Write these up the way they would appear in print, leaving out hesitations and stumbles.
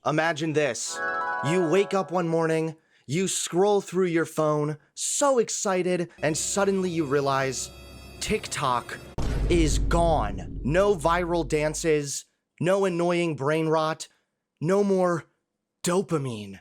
Imagine this. You wake up one morning, you scroll through your phone, so excited, and suddenly you realize TikTok is gone. No viral dances, no annoying brain rot, no more dopamine.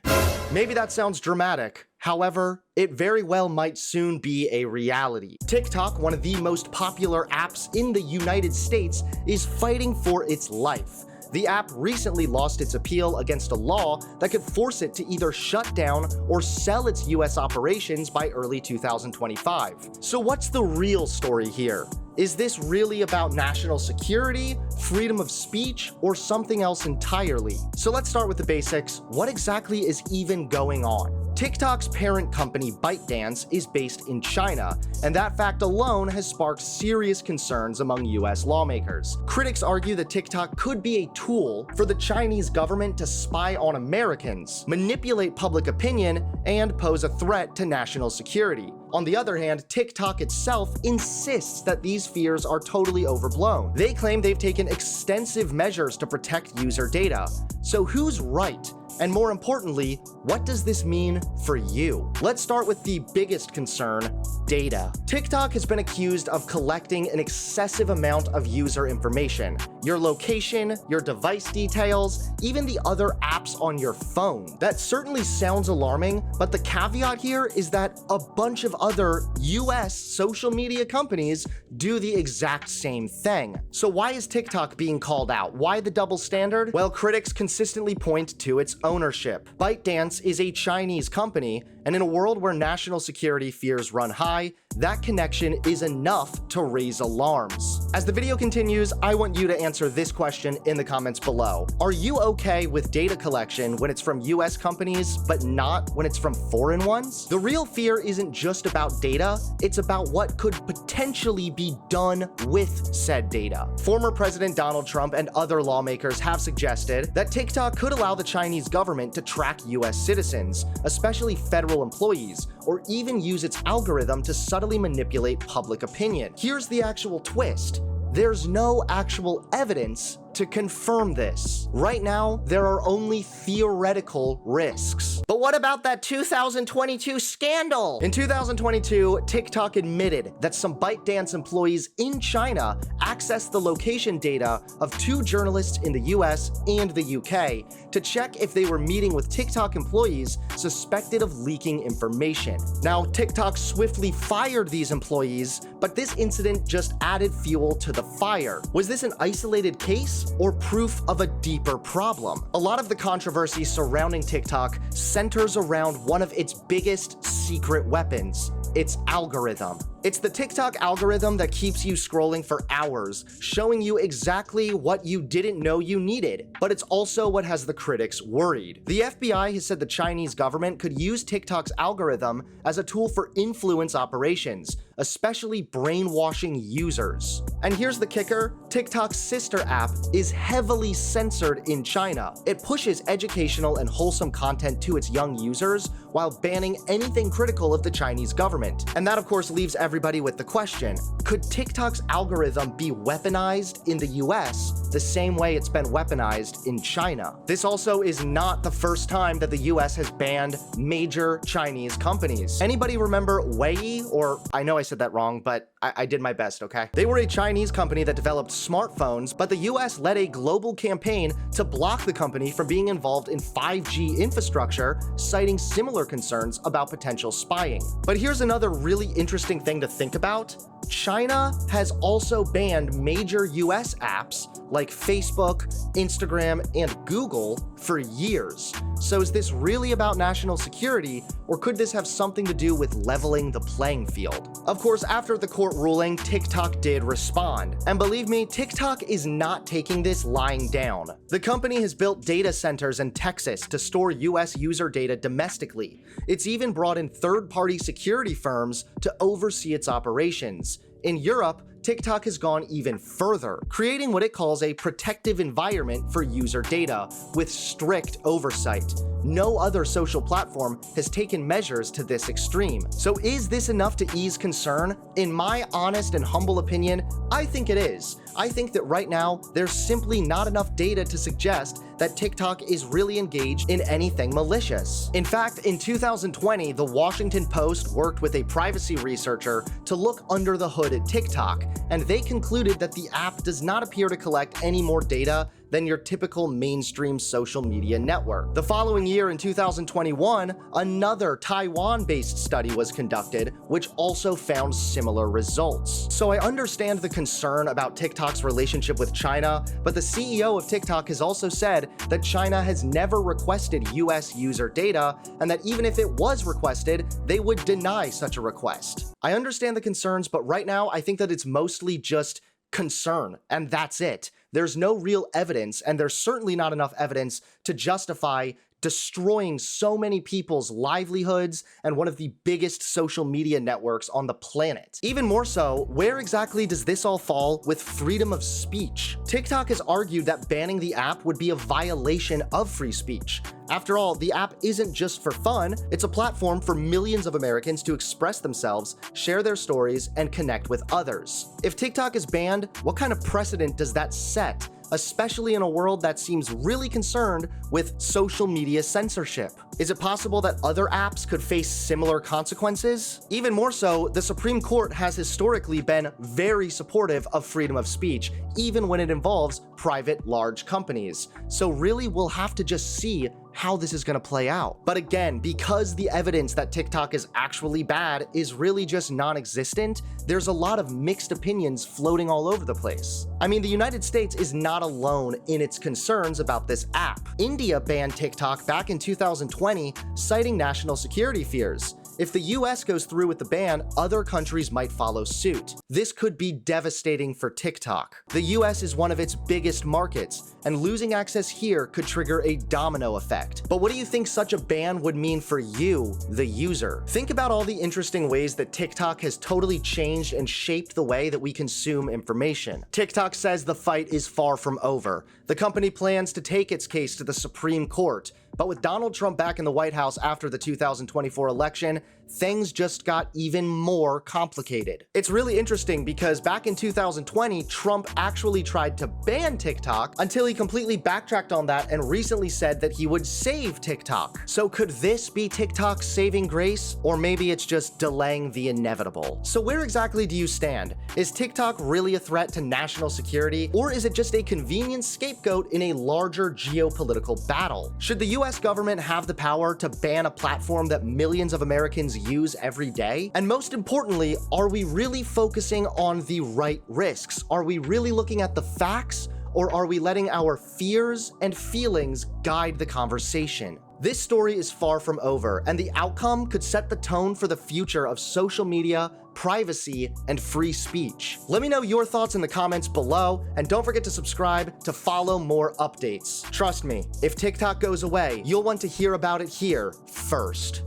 Maybe that sounds dramatic. However, it very well might soon be a reality. TikTok, one of the most popular apps in the United States, is fighting for its life. The app recently lost its appeal against a law that could force it to either shut down or sell its US operations by early 2025. So what's the real story here? Is this really about national security, freedom of speech, or something else entirely? So let's start with the basics. What exactly is even going on? TikTok's parent company ByteDance is based in China, and that fact alone has sparked serious concerns among US lawmakers. Critics argue that TikTok could be a tool for the Chinese government to spy on Americans, manipulate public opinion, and pose a threat to national security. On the other hand, TikTok itself insists that these fears are totally overblown. They claim they've taken extensive measures to protect user data. So who's right? And more importantly, what does this mean for you? Let's start with the biggest concern, data. TikTok has been accused of collecting an excessive amount of user information. Your location, your device details, even the other apps on your phone. That certainly sounds alarming, but the caveat here is that a bunch of other US social media companies do the exact same thing. So why is TikTok being called out? Why the double standard? Well, critics consistently point to its ownership. ByteDance is a Chinese company, and in a world where national security fears run high, that connection is enough to raise alarms. As the video continues, I want you to answer this question in the comments below. Are you okay with data collection when it's from US companies, but not when it's from foreign ones? The real fear isn't just about data, it's about what could potentially be done with said data. Former President Donald Trump and other lawmakers have suggested that TikTok could allow the Chinese government to track US citizens, especially federal employees, or even use its algorithm to subtly manipulate public opinion. Here's the actual twist. There's no actual evidence to confirm this. Right now, there are only theoretical risks. But what about that 2022 scandal? In 2022, TikTok admitted that some ByteDance employees in China accessed the location data of two journalists in the US and the UK to check if they were meeting with TikTok employees suspected of leaking information. Now, TikTok swiftly fired these employees, but this incident just added fuel to the fire. Was this an isolated case or proof of a deeper problem? A lot of the controversy surrounding TikTok centers around one of its biggest secret weapons, its algorithm. It's the TikTok algorithm that keeps you scrolling for hours, showing you exactly what you didn't know you needed. But it's also what has the critics worried. The FBI has said the Chinese government could use TikTok's algorithm as a tool for influence operations, especially brainwashing users. And here's the kicker, TikTok's sister app is heavily censored in China. It pushes educational and wholesome content to its young users while banning anything critical of the Chinese government. And that of course leaves everybody with the question, could TikTok's algorithm be weaponized in the US the same way it's been weaponized in China? This also is not the first time that the US has banned major Chinese companies. Anybody remember Wei? Or I know I said that wrong, but I did my best, okay? They were a Chinese company that developed smartphones, but the US led a global campaign to block the company from being involved in 5G infrastructure, citing similar concerns about potential spying. But here's another really interesting thing to think about. China has also banned major US apps like Facebook, Instagram, and Google for years. So is this really about national security, or could this have something to do with leveling the playing field? Of course, after the court ruling, TikTok did respond. And believe me, TikTok is not taking this lying down. The company has built data centers in Texas to store US user data domestically. It's even brought in third-party security firms to oversee its operations. In Europe, TikTok has gone even further, creating what it calls a protective environment for user data with strict oversight. No other social platform has taken measures to this extreme. So is this enough to ease concern? In my honest and humble opinion, I think it is. I think that right now, there's simply not enough data to suggest that TikTok is really engaged in anything malicious. In fact, in 2020, the Washington Post worked with a privacy researcher to look under the hood at TikTok, and they concluded that the app does not appear to collect any more data than your typical mainstream social media network. The following year, in 2021, another Taiwan-based study was conducted, which also found similar results. So I understand the concern about TikTok's relationship with China, but the CEO of TikTok has also said that China has never requested US user data, and that even if it was requested, they would deny such a request. I understand the concerns, but right now I think that it's mostly just concern, and that's it. There's no real evidence, and there's certainly not enough evidence to justify destroying so many people's livelihoods and one of the biggest social media networks on the planet. Even more so, where exactly does this all fall with freedom of speech? TikTok has argued that banning the app would be a violation of free speech. After all, the app isn't just for fun, it's a platform for millions of Americans to express themselves, share their stories, and connect with others. If TikTok is banned, what kind of precedent does that set? Especially in a world that seems really concerned with social media censorship. Is it possible that other apps could face similar consequences? Even more so, the Supreme Court has historically been very supportive of freedom of speech, even when it involves private large companies. So really, we'll have to just see how this is going to play out. But again, because the evidence that TikTok is actually bad is really just non-existent, there's a lot of mixed opinions floating all over the place. I mean, the United States is not alone in its concerns about this app. India banned TikTok back in 2020, citing national security fears. If the US goes through with the ban, other countries might follow suit. This could be devastating for TikTok. The US is one of its biggest markets, and losing access here could trigger a domino effect. But what do you think such a ban would mean for you, the user? Think about all the interesting ways that TikTok has totally changed and shaped the way that we consume information. TikTok says the fight is far from over. The company plans to take its case to the Supreme Court. But with Donald Trump back in the White House after the 2024 election, things just got even more complicated. It's really interesting because back in 2020, Trump actually tried to ban TikTok until he completely backtracked on that and recently said that he would save TikTok. So could this be TikTok's saving grace? Or maybe it's just delaying the inevitable. So where exactly do you stand? Is TikTok really a threat to national security? Or is it just a convenient scapegoat in a larger geopolitical battle? Should the US government have the power to ban a platform that millions of Americans use every day? And most importantly, are we really focusing on the right risks? Are we really looking at the facts? Or are we letting our fears and feelings guide the conversation? This story is far from over, and the outcome could set the tone for the future of social media, privacy, and free speech. Let me know your thoughts in the comments below, and don't forget to subscribe to follow more updates. Trust me, if TikTok goes away, you'll want to hear about it here first.